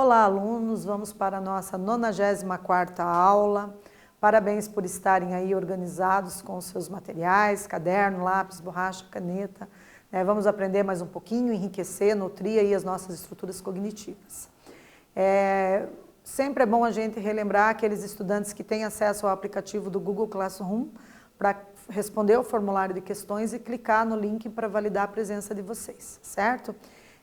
Olá, alunos, vamos para a nossa 94ª aula. Parabéns por estarem aí organizados com os seus materiais, caderno, lápis, borracha, caneta. Vamos aprender mais um pouquinho, enriquecer, nutrir aí as nossas estruturas cognitivas. Sempre é bom a gente relembrar aqueles estudantes que têm acesso ao aplicativo do Google Classroom para responder o formulário de questões e clicar no link para validar a presença de vocês, certo?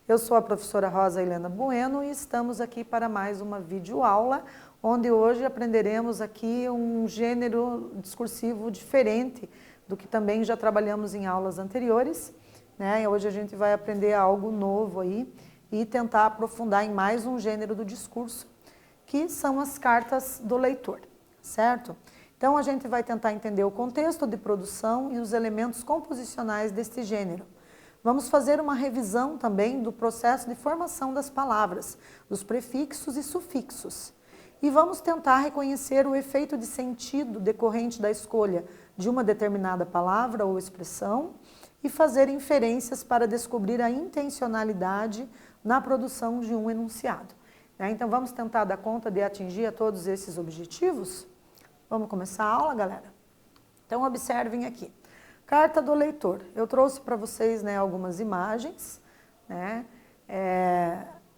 Eu sou a professora Rosa Helena Bueno e estamos aqui para mais uma videoaula, onde hoje aprenderemos aqui um gênero discursivo diferente do que também já trabalhamos em aulas anteriores, né? Hoje a gente vai aprender algo novo aí e tentar aprofundar em mais um gênero do discurso, que são as cartas do leitor, certo? Então a gente vai tentar entender o contexto de produção e os elementos composicionais deste gênero. Vamos fazer uma revisão também do processo de formação das palavras, dos prefixos e sufixos. E vamos tentar reconhecer o efeito de sentido decorrente da escolha de uma determinada palavra ou expressão e fazer inferências para descobrir a intencionalidade na produção de um enunciado. Então vamos tentar dar conta de atingir a todos esses objetivos? Vamos começar a aula, galera? Então observem aqui. Carta do leitor. Eu trouxe para vocês algumas imagens.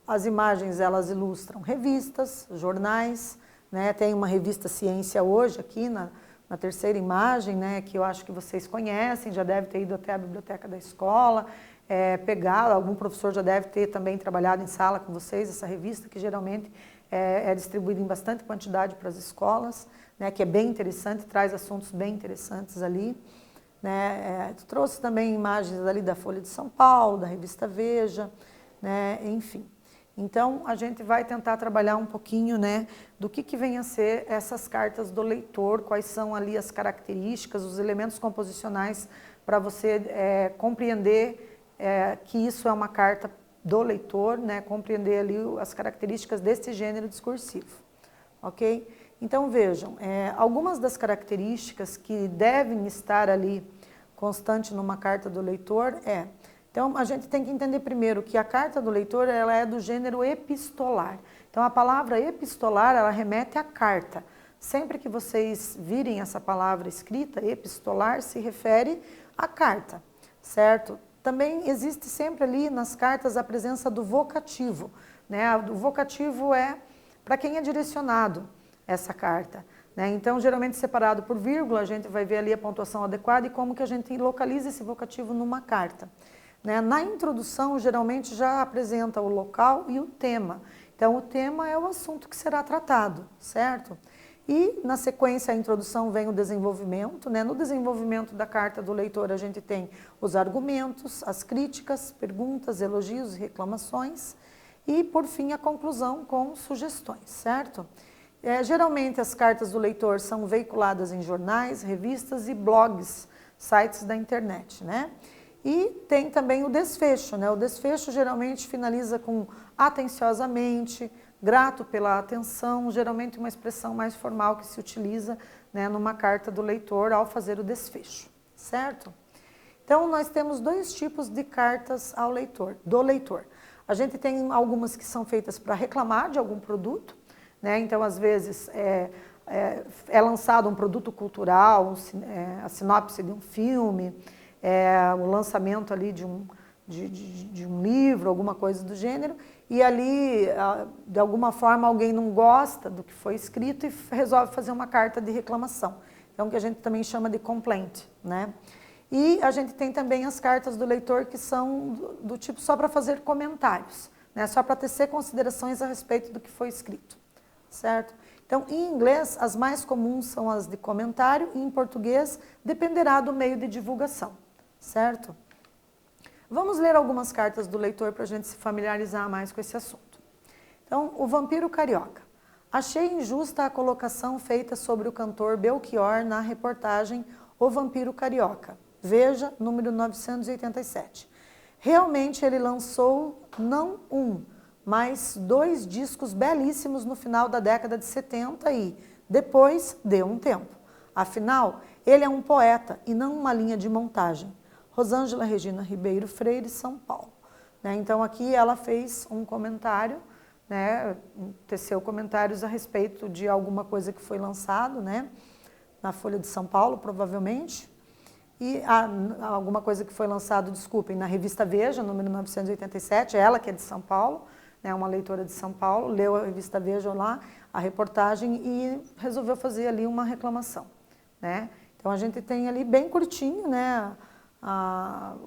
As imagens elas ilustram revistas, jornais. Tem uma revista Ciência Hoje aqui na terceira imagem, que eu acho que vocês conhecem, já deve ter ido até a biblioteca da escola, pegado, algum professor já deve ter também trabalhado em sala com vocês, essa revista que geralmente é distribuída em bastante quantidade para as escolas, que é bem interessante, traz assuntos bem interessantes ali. Trouxe também imagens ali da Folha de São Paulo, da revista Veja, enfim. Então, a gente vai tentar trabalhar um pouquinho do que vem a ser essas cartas do leitor, quais são ali as características, os elementos composicionais para você compreender que isso é uma carta do leitor, compreender ali as características desse gênero discursivo, ok? Então vejam, algumas das características que devem estar ali constante numa carta do leitor então a gente tem que entender primeiro que a carta do leitor ela é do gênero epistolar. Então a palavra epistolar ela remete à carta. Sempre que vocês virem essa palavra escrita, epistolar, se refere à carta, certo? Também existe sempre ali nas cartas a presença do vocativo, O vocativo é para quem é direcionado essa carta, Então, geralmente separado por vírgula, a gente vai ver ali a pontuação adequada e como que a gente localiza esse vocativo numa carta. Na introdução, geralmente já apresenta o local e o tema. Então, o tema é o assunto que será tratado, certo? E, na sequência, a introdução vem o desenvolvimento. No desenvolvimento da carta do leitor, a gente tem os argumentos, as críticas, perguntas, elogios e reclamações. E, por fim, a conclusão com sugestões, certo? Geralmente, as cartas do leitor são veiculadas em jornais, revistas e blogs, sites da internet, E tem também o desfecho, O desfecho geralmente finaliza com atenciosamente, grato pela atenção, geralmente uma expressão mais formal que se utiliza numa carta do leitor ao fazer o desfecho, certo? Então, nós temos dois tipos de cartas ao leitor, do leitor. A gente tem algumas que são feitas para reclamar de algum produto, Então, às vezes, é lançado um produto cultural, a sinopse de um filme, o lançamento ali de um livro, alguma coisa do gênero, e ali, de alguma forma, alguém não gosta do que foi escrito e resolve fazer uma carta de reclamação. Então, que a gente também chama de complaint, E a gente tem também as cartas do leitor que são do tipo só para fazer comentários, Só para tecer considerações a respeito do que foi escrito, certo? Então, em inglês, as mais comuns são as de comentário e em português dependerá do meio de divulgação, certo? Vamos ler algumas cartas do leitor para a gente se familiarizar mais com esse assunto. Então, o Vampiro Carioca. Achei injusta a colocação feita sobre o cantor Belchior na reportagem O Vampiro Carioca. Veja, número 987. Realmente ele lançou não mas 2 discos belíssimos no final da década de 70 e, depois, deu um tempo. Afinal, ele é um poeta e não uma linha de montagem. Rosângela Regina Ribeiro Freire, São Paulo. Então, aqui ela fez um comentário né, teceu comentários a respeito de alguma coisa que foi lançado, né, na Folha de São Paulo, provavelmente, e alguma coisa que foi lançado, desculpem, na revista Veja, número 987, ela que é de São Paulo, né, uma leitora de São Paulo, leu a revista Veja lá, a reportagem e resolveu fazer ali uma reclamação, né. Então a gente tem ali bem curtinho, né,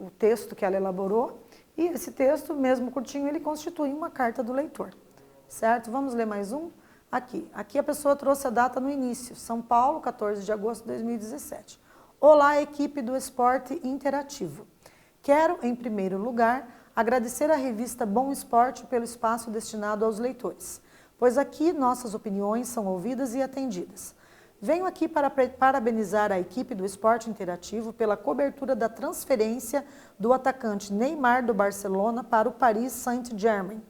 o texto que ela elaborou, e esse texto, mesmo curtinho, ele constitui uma carta do leitor, certo? Vamos ler mais um? Aqui a pessoa trouxe a data no início, São Paulo, 14 de agosto de 2017. Olá, equipe do Esporte Interativo. Quero, em primeiro lugar, agradecer à revista Bom Esporte pelo espaço destinado aos leitores, pois aqui nossas opiniões são ouvidas e atendidas. Venho aqui para parabenizar a equipe do Esporte Interativo pela cobertura da transferência do atacante Neymar do Barcelona para o Paris Saint-Germain,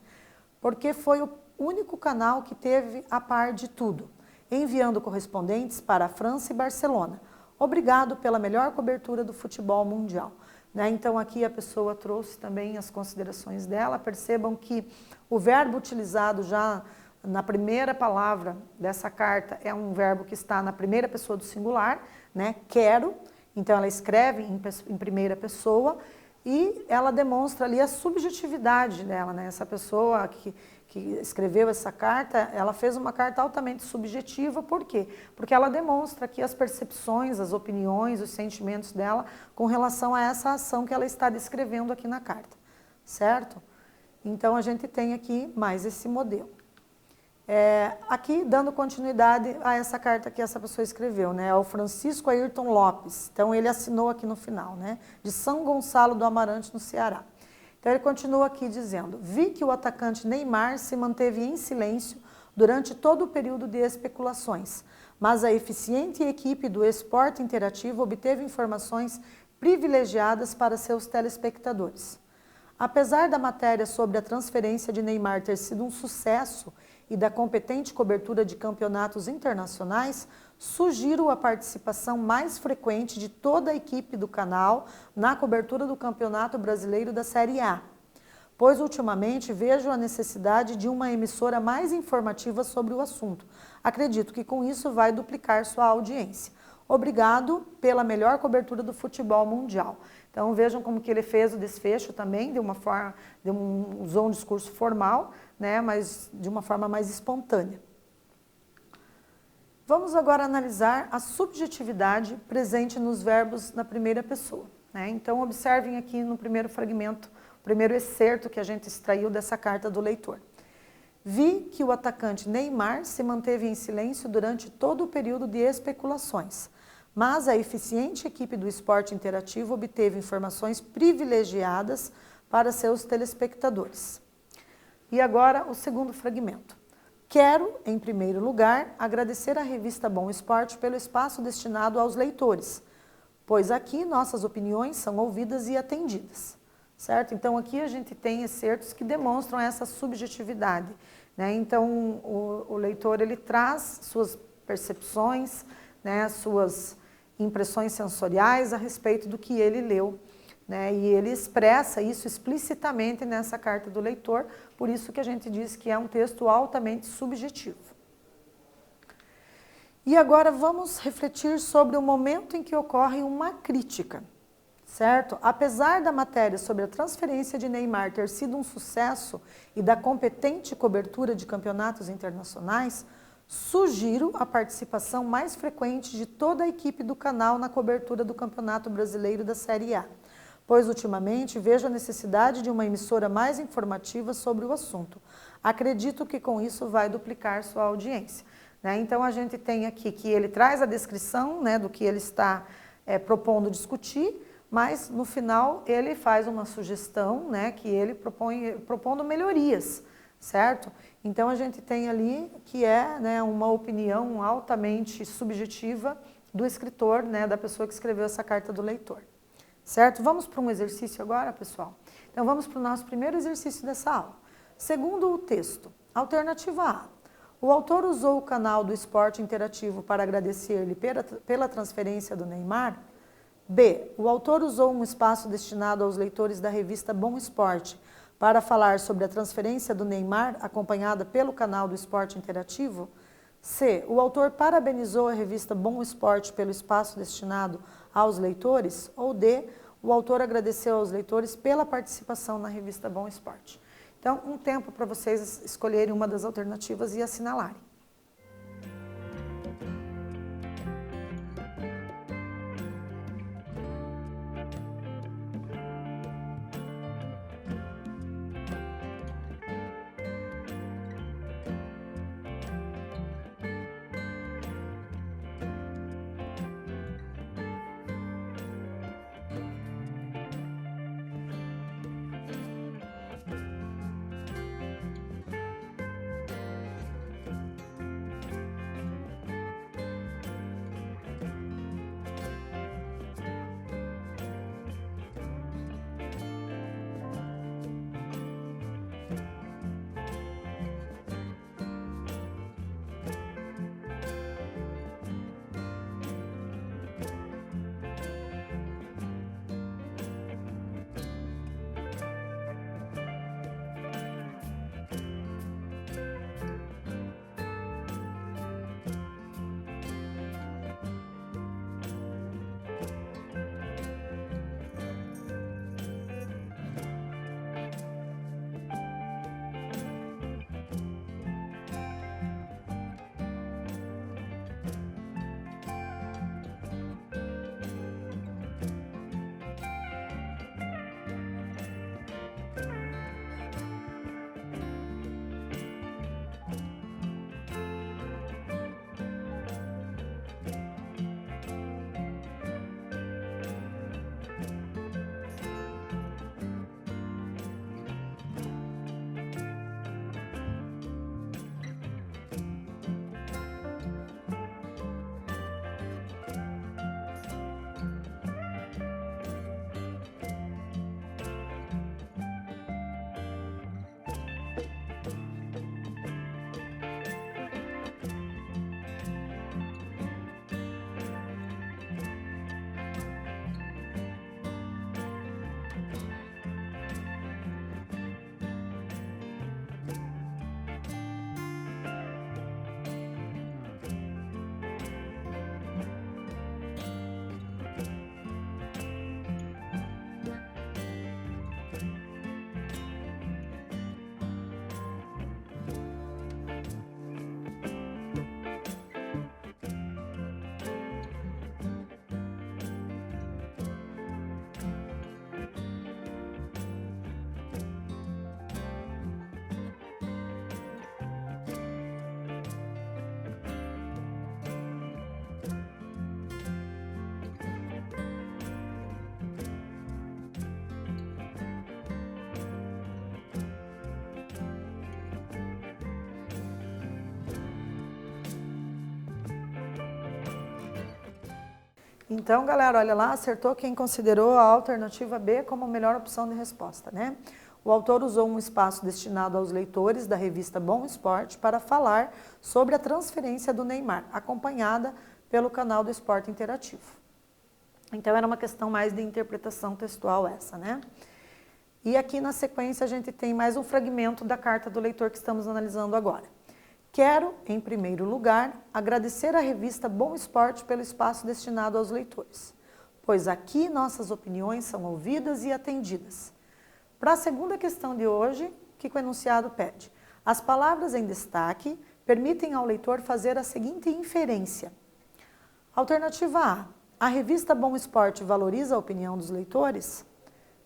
porque foi o único canal que teve a par de tudo, enviando correspondentes para a França e Barcelona. Obrigado pela melhor cobertura do futebol mundial. Né? Então aqui a pessoa trouxe também as considerações dela. Percebam que o verbo utilizado já na primeira palavra dessa carta é um verbo que está na primeira pessoa do singular, né? Quero. Então ela escreve em primeira pessoa e ela demonstra ali a subjetividade dela, né? Essa pessoa que escreveu essa carta, ela fez uma carta altamente subjetiva. Por quê? Porque ela demonstra aqui as percepções, as opiniões, os sentimentos dela com relação a essa ação que ela está descrevendo aqui na carta, certo? Então a gente tem aqui mais esse modelo. Aqui, dando continuidade a essa carta que essa pessoa escreveu, né, ao Francisco Ayrton Lopes. Então, ele assinou aqui no final, né, de São Gonçalo do Amarante, no Ceará. Então, ele continua aqui dizendo: vi que o atacante Neymar se manteve em silêncio durante todo o período de especulações, mas a eficiente equipe do Esporte Interativo obteve informações privilegiadas para seus telespectadores. Apesar da matéria sobre a transferência de Neymar ter sido um sucesso e da competente cobertura de campeonatos internacionais, sugiro a participação mais frequente de toda a equipe do canal na cobertura do Campeonato Brasileiro da Série A, pois ultimamente vejo a necessidade de uma emissora mais informativa sobre o assunto. Acredito que com isso vai duplicar sua audiência. Obrigado pela melhor cobertura do futebol mundial. Então vejam como que ele fez o desfecho também, usou um discurso formal, né, mas de uma forma mais espontânea. Vamos agora analisar a subjetividade presente nos verbos na primeira pessoa, né? Então observem aqui no primeiro fragmento, o primeiro excerto que a gente extraiu dessa carta do leitor. Vi que o atacante Neymar se manteve em silêncio durante todo o período de especulações, mas a eficiente equipe do Esporte Interativo obteve informações privilegiadas para seus telespectadores. E agora o segundo fragmento. Quero, em primeiro lugar, agradecer à revista Bom Esporte pelo espaço destinado aos leitores, pois aqui nossas opiniões são ouvidas e atendidas, certo? Então aqui a gente tem excertos que demonstram essa subjetividade, né? Então o leitor ele traz suas percepções, né, suas impressões sensoriais a respeito do que ele leu, né, e ele expressa isso explicitamente nessa carta do leitor, por isso que a gente diz que é um texto altamente subjetivo. E agora vamos refletir sobre o momento em que ocorre uma crítica, certo? Apesar da matéria sobre a transferência de Neymar ter sido um sucesso e da competente cobertura de campeonatos internacionais, sugiro a participação mais frequente de toda a equipe do canal na cobertura do Campeonato Brasileiro da Série A, pois ultimamente vejo a necessidade de uma emissora mais informativa sobre o assunto. Acredito que com isso vai duplicar sua audiência, né? Então a gente tem aqui que ele traz a descrição, né, do que ele está propondo discutir, mas no final ele faz uma sugestão, né, que ele propondo melhorias, certo? Então a gente tem ali que né, uma opinião altamente subjetiva do escritor, né, da pessoa que escreveu essa carta do leitor, certo? Vamos para um exercício agora, pessoal? Então vamos para o nosso primeiro exercício dessa aula. Segundo o texto, alternativa A. O autor usou o canal do Esporte Interativo para agradecer-lhe pela transferência do Neymar? B. O autor usou um espaço destinado aos leitores da revista Bom Esporte para falar sobre a transferência do Neymar, acompanhada pelo canal do Esporte Interativo? C. O autor parabenizou a revista Bom Esporte pelo espaço destinado aos leitores? Ou D. O autor agradeceu aos leitores pela participação na revista Bom Esporte? Então, um tempo para vocês escolherem uma das alternativas e assinalarem. Então, galera, olha lá, acertou quem considerou a alternativa B como a melhor opção de resposta, né? O autor usou um espaço destinado aos leitores da revista Bom Esporte para falar sobre a transferência do Neymar, acompanhada pelo canal do Esporte Interativo. Então, era uma questão mais de interpretação textual essa, né? E aqui na sequência a gente tem mais um fragmento da carta do leitor que estamos analisando agora. Quero, em primeiro lugar, agradecer à revista Bom Esporte pelo espaço destinado aos leitores, pois aqui nossas opiniões são ouvidas e atendidas. Para a segunda questão de hoje, que o enunciado pede? As palavras em destaque permitem ao leitor fazer a seguinte inferência. Alternativa A revista Bom Esporte valoriza a opinião dos leitores?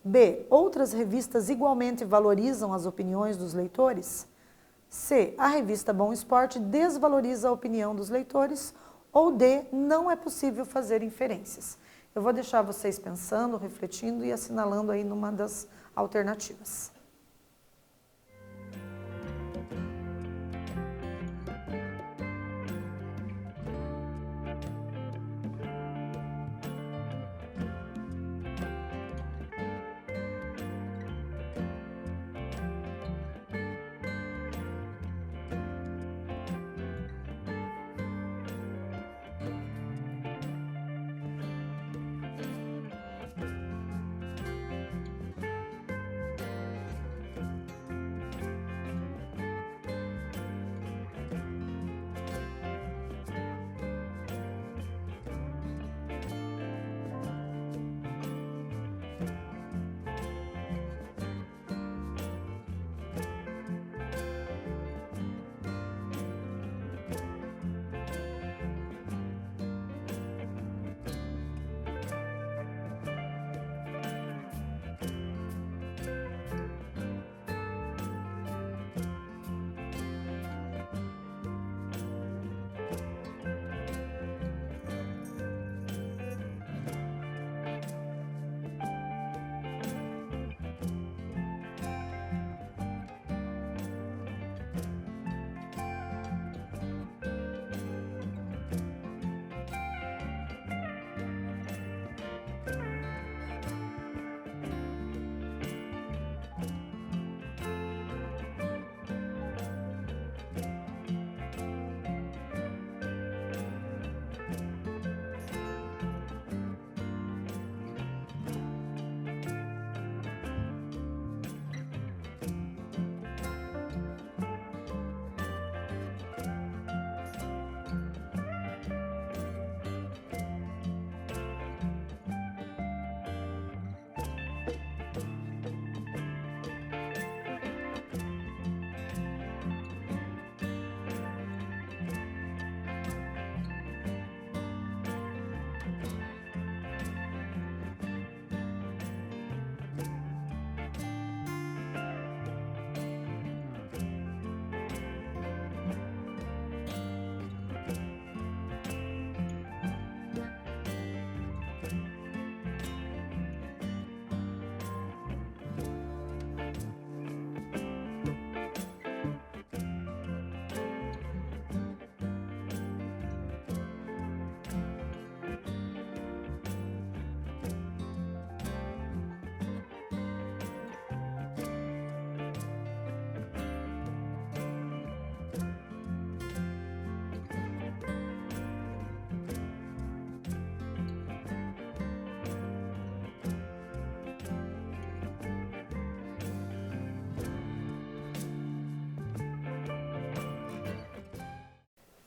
B. Outras revistas igualmente valorizam as opiniões dos leitores? C. A revista Bom Esporte desvaloriza a opinião dos leitores? Ou D. Não é possível fazer inferências. Eu vou deixar vocês pensando, refletindo e assinalando aí numa das alternativas.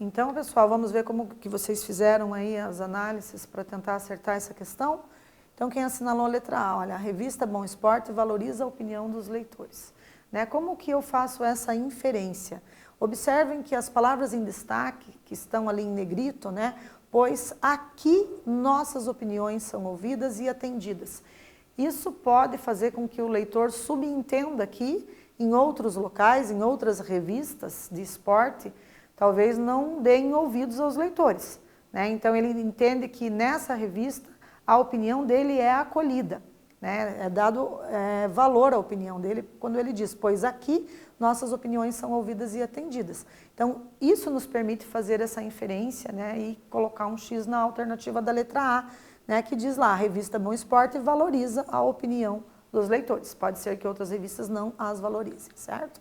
Então, pessoal, vamos ver como que vocês fizeram aí as análises para tentar acertar essa questão. Então, quem assinalou a letra A, olha, a revista Bom Esporte valoriza a opinião dos leitores. Né? Como que eu faço essa inferência? Observem que as palavras em destaque, que estão ali em negrito, né? Pois aqui nossas opiniões são ouvidas e atendidas. Isso pode fazer com que o leitor subentenda que em outros locais, em outras revistas de esporte, talvez não deem ouvidos aos leitores. Né? Então ele entende que nessa revista a opinião dele é acolhida. Né? É dado valor à opinião dele quando ele diz, pois aqui nossas opiniões são ouvidas e atendidas. Então, isso nos permite fazer essa inferência, né, e colocar um X na alternativa da letra A, né, que diz lá, a revista Bom Esporte valoriza a opinião dos leitores. Pode ser que outras revistas não as valorizem, certo?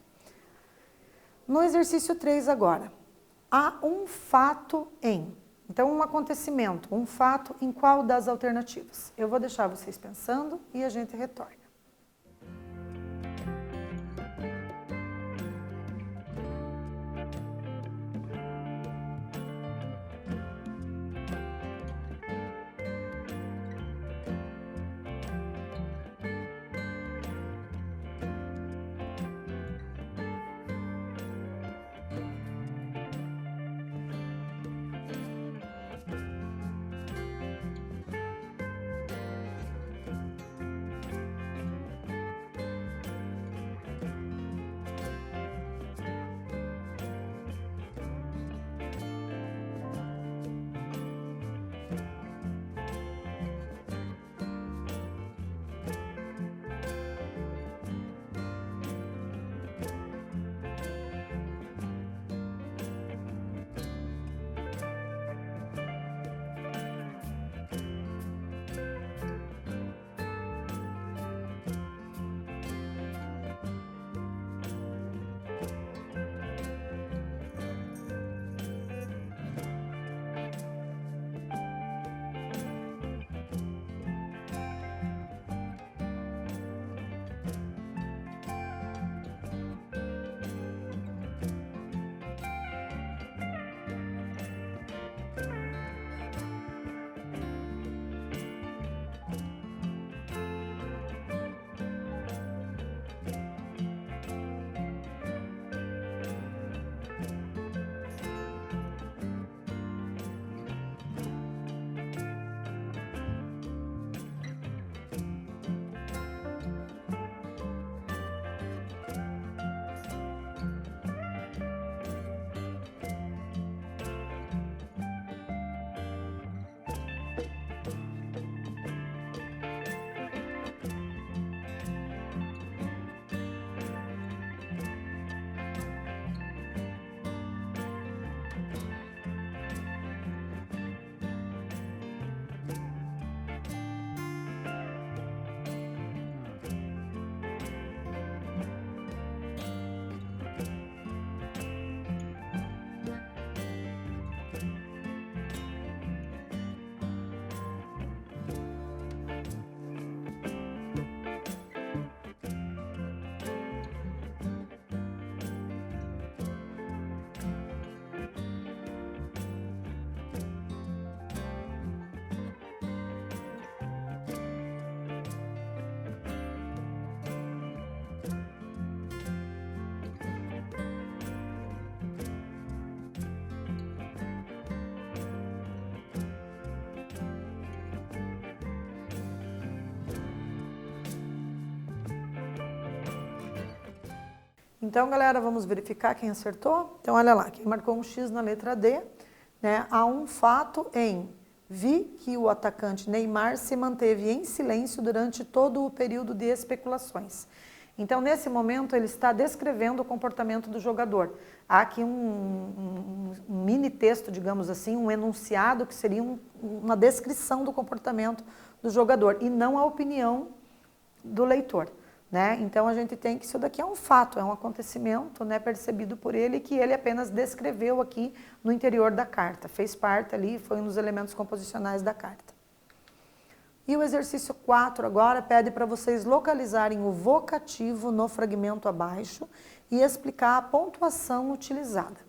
No exercício 3 agora, há um fato em... Então, um acontecimento, um fato em qual das alternativas? Eu vou deixar vocês pensando e a gente retorna. Então, galera, vamos verificar quem acertou? Então, olha lá, quem marcou um X na letra D, né? Há um fato em... Vi que o atacante Neymar se manteve em silêncio durante todo o período de especulações. Então, nesse momento, ele está descrevendo o comportamento do jogador. Há aqui um mini texto, digamos assim, um enunciado que seria uma descrição do comportamento do jogador e não a opinião do leitor. Né? Então, a gente tem que isso daqui é um fato, é um acontecimento, né, percebido por ele que ele apenas descreveu aqui no interior da carta. Fez parte ali, foi um dos elementos composicionais da carta. E o exercício 4 agora pede para vocês localizarem o vocativo no fragmento abaixo e explicar a pontuação utilizada.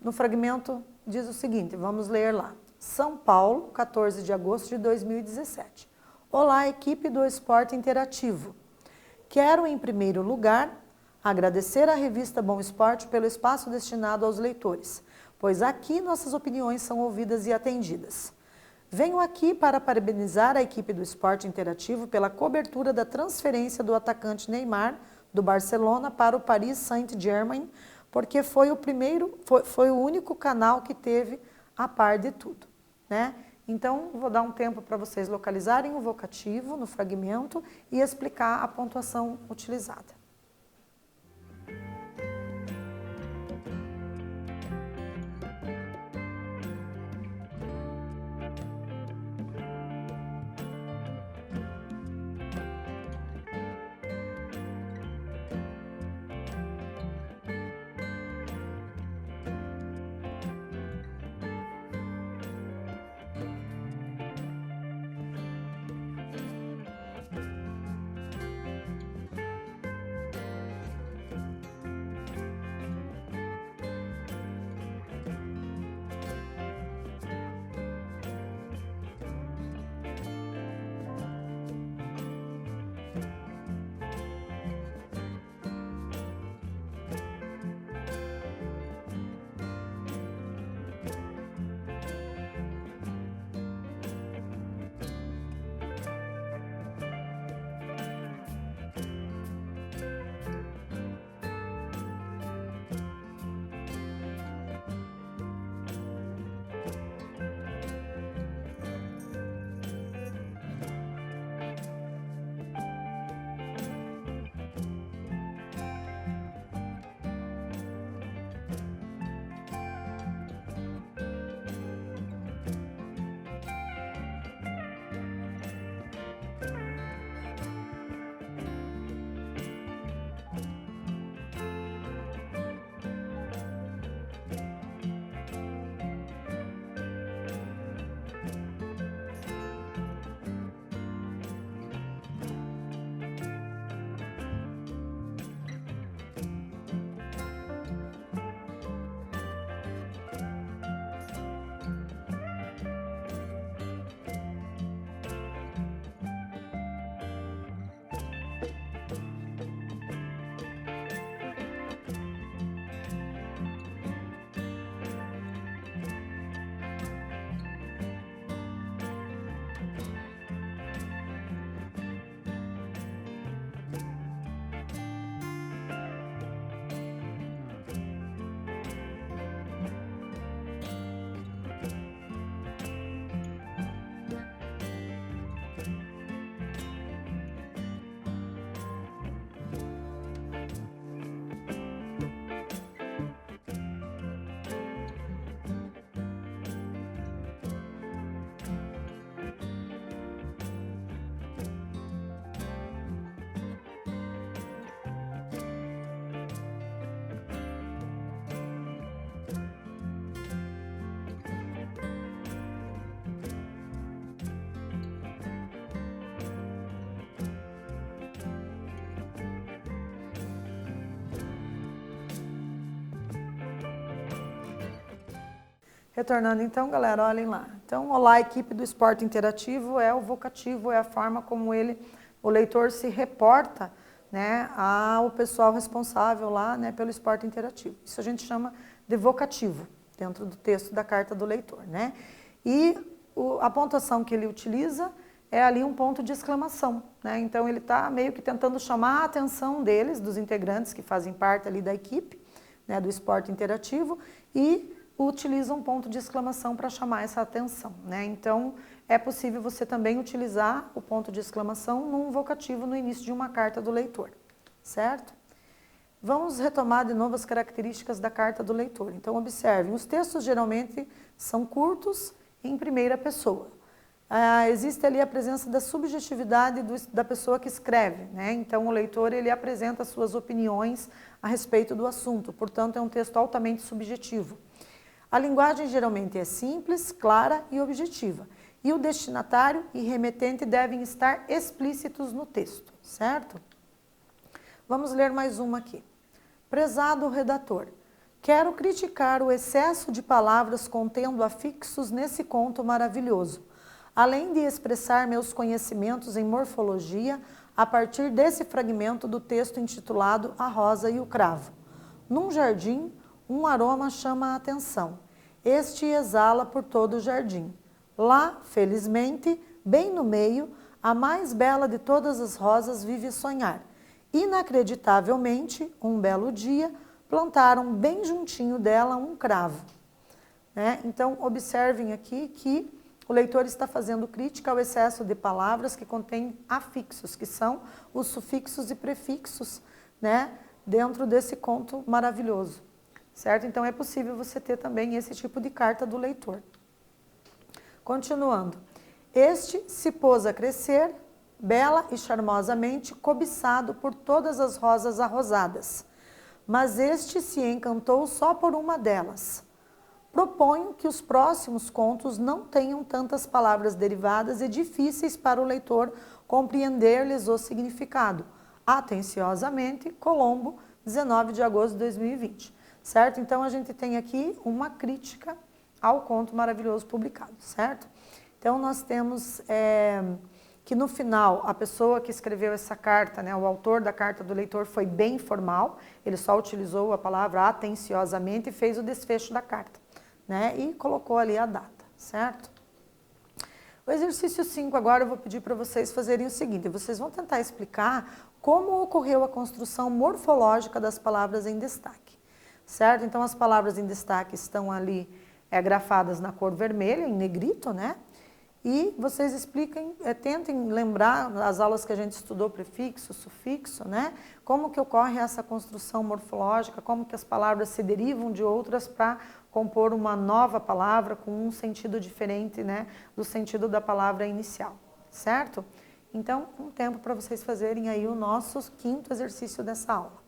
no fragmento diz o seguinte, vamos ler lá. São Paulo, 14 de agosto de 2017. Olá, equipe do Esporte Interativo. Quero, em primeiro lugar, agradecer à revista Bom Esporte pelo espaço destinado aos leitores, pois aqui nossas opiniões são ouvidas e atendidas. Venho aqui para parabenizar a equipe do Esporte Interativo pela cobertura da transferência do atacante Neymar, do Barcelona, para o Paris Saint-Germain, porque foi o único canal que teve a par de tudo, né? Então, vou dar um tempo para vocês localizarem o vocativo no fragmento e explicar a pontuação utilizada. Retornando então, galera, olhem lá. Então, olá, equipe do Esporte Interativo é o vocativo, é a forma como o leitor se reporta, né, ao pessoal responsável lá, né, pelo esporte interativo. Isso a gente chama de vocativo, dentro do texto da carta do leitor, né? E a pontuação que ele utiliza é ali um ponto de exclamação, né? Então, ele está meio que tentando chamar a atenção deles, dos integrantes que fazem parte ali da equipe, né, do esporte interativo, e utiliza um ponto de exclamação para chamar essa atenção, né? Então, é possível você também utilizar o ponto de exclamação num vocativo no início de uma carta do leitor, certo? Vamos retomar de novo as características da carta do leitor. Então, observem, os textos geralmente são curtos em primeira pessoa. Existe ali a presença da subjetividade da pessoa que escreve, né? Então, o leitor, ele apresenta suas opiniões a respeito do assunto, portanto, é um texto altamente subjetivo. A linguagem geralmente é simples, clara e objetiva. E o destinatário e remetente devem estar explícitos no texto, certo? Vamos ler mais uma aqui. Prezado redator, Quero criticar o excesso de palavras contendo afixos nesse conto maravilhoso, além de expressar meus conhecimentos em morfologia a partir desse fragmento do texto intitulado A Rosa e o Cravo. Num jardim, um aroma chama a atenção. Este exala por todo o jardim. Lá, felizmente, bem no meio, a mais bela de todas as rosas vive sonhar. Inacreditavelmente, um belo dia, plantaram bem juntinho dela um cravo. Né? Então, observem aqui que o leitor está fazendo crítica ao excesso de palavras que contêm afixos, que são os sufixos e prefixos, né, dentro desse conto maravilhoso. Certo? Então, é possível você ter também esse tipo de carta do leitor. Continuando. Este se pôs a crescer, bela e charmosamente, cobiçado por todas as rosas arrosadas. Mas este se encantou só por uma delas. Proponho que os próximos contos não tenham tantas palavras derivadas e difíceis para o leitor compreender-lhes o significado. Atenciosamente, Colombo, 19 de agosto de 2020. Certo? Então, a gente tem aqui uma crítica ao conto maravilhoso publicado, certo? Então, nós temos que no final, a pessoa que escreveu essa carta, né, o autor da carta do leitor foi bem formal, ele só utilizou a palavra atenciosamente e fez o desfecho da carta, né, e colocou ali a data, certo? O exercício 5 agora eu vou pedir para vocês fazerem o seguinte, vocês vão tentar explicar como ocorreu a construção morfológica das palavras em destaque, certo? Então, as palavras em destaque estão ali grafadas na cor vermelha, em negrito, né? E vocês expliquem, tentem lembrar as aulas que a gente estudou, prefixo, sufixo, né? Como que ocorre essa construção morfológica, como que as palavras se derivam de outras para compor uma nova palavra com um sentido diferente, né, do sentido da palavra inicial, certo? Então, um tempo para vocês fazerem aí o nosso 5º exercício dessa aula.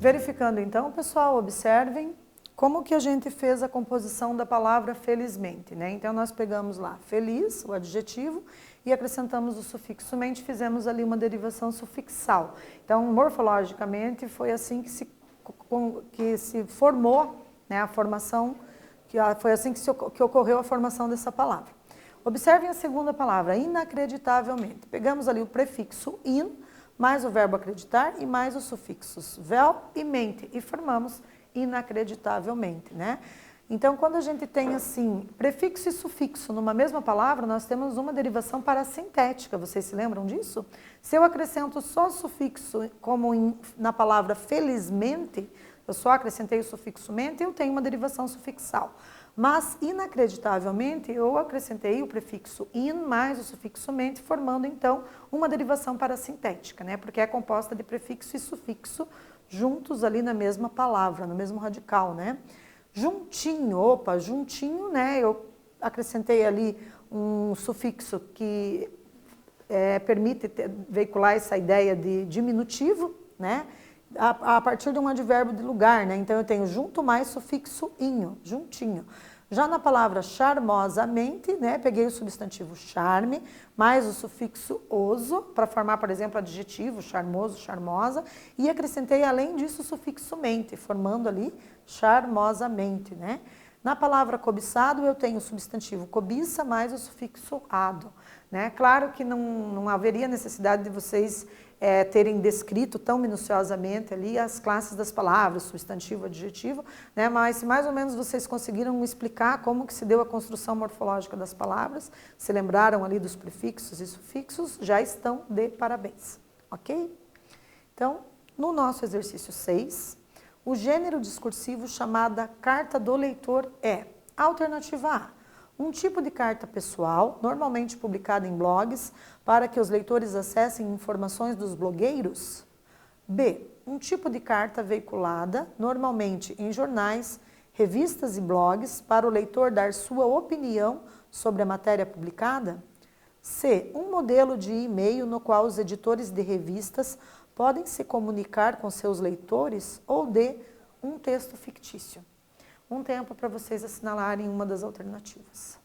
Verificando então, pessoal, observem como que a gente fez a composição da palavra felizmente, né? Então nós pegamos lá feliz, o adjetivo, e acrescentamos o sufixo mente, fizemos ali uma derivação sufixal. Então, morfologicamente, foi assim que se formou, né, a formação, foi assim que ocorreu a formação dessa palavra. Observem a segunda palavra, inacreditavelmente. Pegamos ali o prefixo in, mais o verbo acreditar e mais os sufixos vel e mente, e formamos inacreditavelmente, né? Então, quando a gente tem assim, prefixo e sufixo numa mesma palavra, nós temos uma derivação parassintética, vocês se lembram disso? Se eu acrescento só sufixo, como na palavra felizmente, eu só acrescentei o sufixo mente, eu tenho uma derivação sufixal. Mas, inacreditavelmente, eu acrescentei o prefixo in mais o sufixo mente, formando, então, uma derivação parassintética, né? Porque é composta de prefixo e sufixo juntos ali na mesma palavra, no mesmo radical, né? Juntinho, opa, juntinho, né? Eu acrescentei ali um sufixo que permite veicular essa ideia de diminutivo, né? A partir de um advérbio de lugar, né? Então eu tenho junto mais sufixo inho, juntinho. Já na palavra charmosamente, né? Peguei o substantivo charme, mais o sufixo oso, para formar, por exemplo, adjetivo, charmoso, charmosa, e acrescentei, além disso, o sufixo mente, formando ali charmosamente, né? Na palavra cobiçado, eu tenho o substantivo cobiça mais o sufixo ado, né? Claro que não haveria necessidade de vocês terem descrito tão minuciosamente ali as classes das palavras, substantivo, adjetivo, né? Mas se mais ou menos vocês conseguiram explicar como que se deu a construção morfológica das palavras, se lembraram ali dos prefixos e sufixos, já estão de parabéns, ok? Então, no nosso exercício 6, o gênero discursivo chamada carta do leitor é, alternativa A, um tipo de carta pessoal, normalmente publicada em blogs, para que os leitores acessem informações dos blogueiros. B, um tipo de carta veiculada, normalmente em jornais, revistas e blogs, para o leitor dar sua opinião sobre a matéria publicada. C, um modelo de e-mail no qual os editores de revistas podem se comunicar com seus leitores. Ou D, um texto fictício. Um tempo para vocês assinalarem uma das alternativas.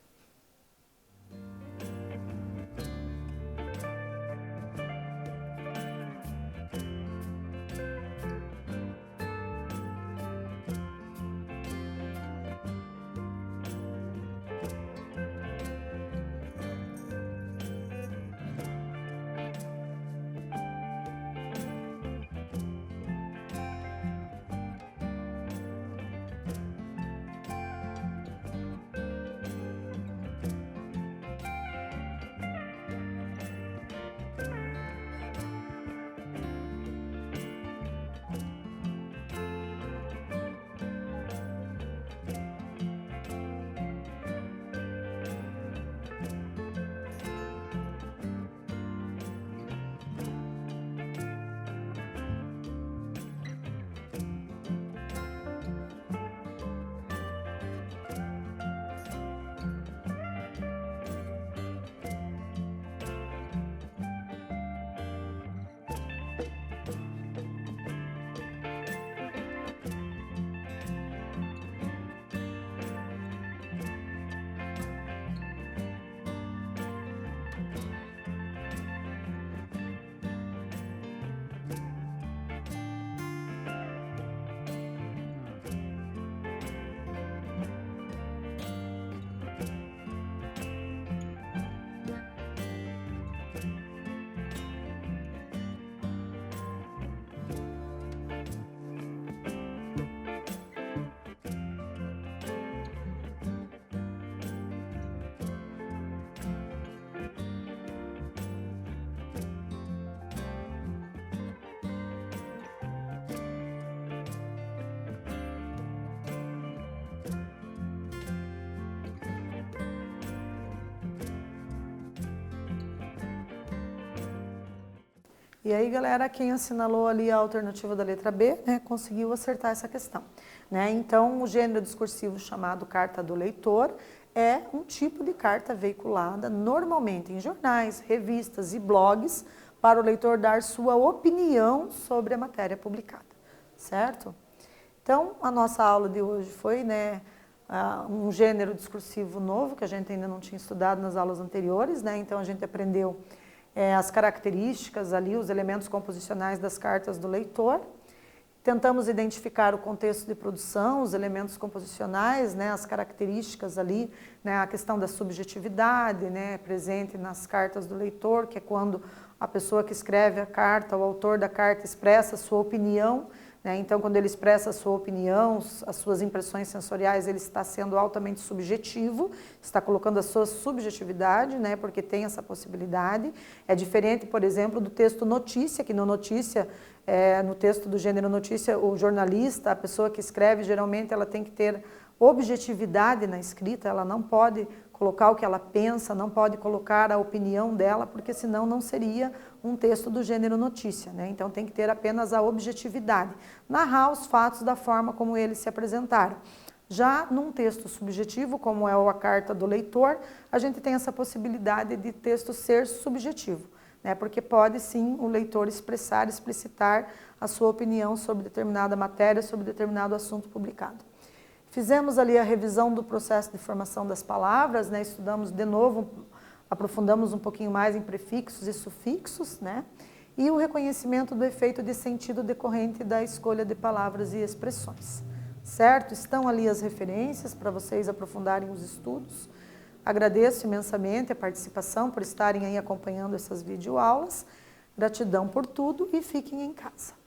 E aí, galera, quem assinalou ali a alternativa da letra B, né, conseguiu acertar essa questão, né? Então, o gênero discursivo chamado carta do leitor é um tipo de carta veiculada normalmente em jornais, revistas e blogs para o leitor dar sua opinião sobre a matéria publicada. certo? Então, a nossa aula de hoje foi, um gênero discursivo novo que a gente ainda não tinha estudado nas aulas anteriores, né? Então, a gente aprendeu as características ali, os elementos composicionais das cartas do leitor. Tentamos identificar o contexto de produção, os elementos composicionais, né, as características ali, né, a questão da subjetividade, né, presente nas cartas do leitor, que é quando a pessoa que escreve a carta, o autor da carta, expressa a sua opinião, né, então quando ele expressa a sua opinião, as suas impressões sensoriais, ele está sendo altamente subjetivo, está colocando a sua subjetividade, né, porque tem essa possibilidade. É diferente, por exemplo, do texto notícia, que no texto do gênero notícia, o jornalista, a pessoa que escreve, geralmente ela tem que ter objetividade na escrita, ela não pode colocar o que ela pensa, não pode colocar a opinião dela, porque senão não seria um texto do gênero notícia, né? Então tem que ter apenas a objetividade, narrar os fatos da forma como eles se apresentaram. Já num texto subjetivo, como é a carta do leitor, a gente tem essa possibilidade de texto ser subjetivo, né? Porque pode sim o leitor explicitar a sua opinião sobre determinada matéria, sobre determinado assunto publicado. Fizemos ali a revisão do processo de formação das palavras, né? Estudamos de novo, aprofundamos um pouquinho mais em prefixos e sufixos, né? E o reconhecimento do efeito de sentido decorrente da escolha de palavras e expressões, certo? Estão ali as referências para vocês aprofundarem os estudos. Agradeço imensamente a participação, por estarem aí acompanhando essas videoaulas. Gratidão por tudo e fiquem em casa.